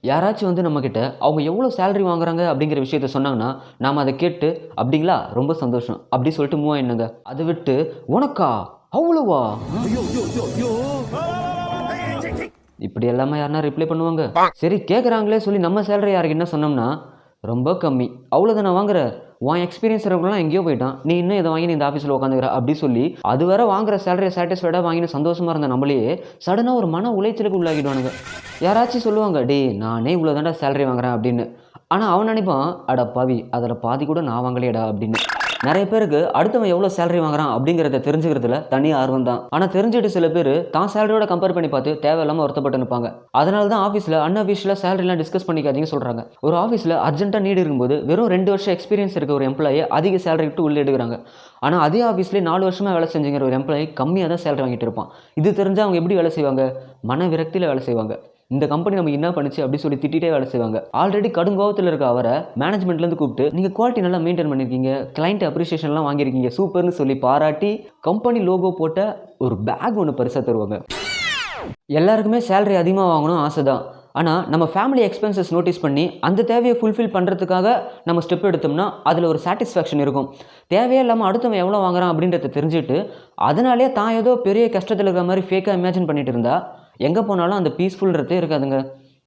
யாராச்சும் வந்து நம்மக்கிட்ட அவங்க எவ்வளோ சேலரி வாங்குறாங்க அப்படிங்கிற விஷயத்த சொன்னாங்கன்னா நாம் அதை கேட்டு அப்படிங்களா ரொம்ப சந்தோஷம் அப்படி சொல்லிட்டு மூவ் ஆயிடுங்க. அதை விட்டு உனக்கா அவ்வளோவா இப்படி எல்லாமே யாருன்னா ரிப்ளை பண்ணுவாங்க. சரி கேட்குறாங்களே சொல்லி நம்ம சேலரி யாருக்கு என்ன சொன்னோம்னா ரொம்ப கம்மி அவ்வளோதானே வாங்குற, உன் எக்ஸ்பீரியன்ஸ் இருக்கிறவங்களாம் எங்கேயோ போயிட்டான், நீ இன்னும் இதை வாங்கி நீ இந்த ஆஃபீஸில் உட்காந்துக்கிற அப்படி சொல்லி அது வேற வாங்குற சேலரியை சாட்டிஸ்ஃபைடாக வாங்கின சந்தோஷமாக இருந்த நம்மளையே சடனாக ஒரு மன உளைச்சலுக்கு உள்ளாகிடுவானுங்க. யாராச்சும் சொல்லுவாங்க டே நானே இவ்வளோ தாண்டா சேலரி வாங்குறேன் அப்படின்னு. ஆனால் அவன் நினைப்பான் அட பாவி அதில் பாதி கூட நான் வாங்கலையடா அப்படின்னு. நிறைய பேருக்கு அடுத்தவன் எவ்வளோ சேலரி வாங்குறான் அப்படிங்கிறத தெரிஞ்சுக்கிறதுல தனி ஆர்வம் தான். ஆனால் தெரிஞ்சுட்டு சில பேர் தான் சேலரியோட கம்பேர் பண்ணி பார்த்து தேவையில்லாமல் வருத்தப்பட்டு நிற்பாங்க. அதனால தான் ஆஃபீஸில் அன்அஃபிஷியலாக சேலரிலாம் டிஸ்கஸ் பண்ணிக்காதீங்க சொல்கிறாங்க. ஒரு ஆஃபீஸில் அர்ஜென்ட்டாக நீடு இருக்கும்போது வெறும் 2 வருஷம் எக்ஸ்பீரியன்ஸ் இருக்க ஒரு எம்ப்ளாயை அதிக சேலரி விட்டு உள்ளே எடுக்கிறாங்க. ஆனால் அதே ஆஃபீஸ்லேயே 4 வருஷமாக வேலை செஞ்சுங்கிற ஒரு எம்ப்ளாயி கம்மியாக தான் சேலரி வாங்கிட்டு இருப்பான். இது தெரிஞ்சால் அவங்க எப்படி வேலை செய்வாங்க? மன விரக்தியில் வேலை செய்வாங்க. இந்த கம்பெனி நமக்கு என்ன பண்ணுச்சு அப்படி சொல்லி திட்டிகிட்டே வேலை செய்வாங்க. ஆல்ரெடி கடும் கோவத்தில் இருக்க அவரை மேனேஜ்மெண்ட்லேருந்து கூப்பிட்டு நீங்கள் குவாலிட்டி நல்லா மெயின்டைன் பண்ணியிருக்கீங்க, கிளைண்ட் அப்ரிசியேஷன்லாம் வாங்கியிருக்கீங்க சூப்பர்னு சொல்லி பாராட்டி கம்பெனி லோகோ போட்ட ஒரு பேக் ஒன்று பரிசாக தருவாங்க. எல்லாருக்குமே சேலரி அதிகமாக வாங்கணும் ஆசை தான். ஆனால் நம்ம ஃபேமிலி எக்ஸ்பென்சஸ் நோட்டீஸ் பண்ணி அந்த தேவையை ஃபுல்ஃபில் பண்ணுறதுக்காக நம்ம ஸ்டெப் எடுத்தோம்னா அதில் ஒரு சாட்டிஸ்ஃபேக்ஷன் இருக்கும். தேவையே இல்லாமல் அடுத்தவன் எவ்வளோ வாங்குறான் அப்படின்றத தெரிஞ்சுட்டு அதனாலே தான் ஏதோ பெரிய கஷ்டத்தில் இருக்கிற மாதிரி ஃபேக்காக இமேஜின் பண்ணிட்டு இருந்தால் எங்கே போனாலும் அந்த பீஸ்ஃபுல்ன்றதே இருக்காதுங்க.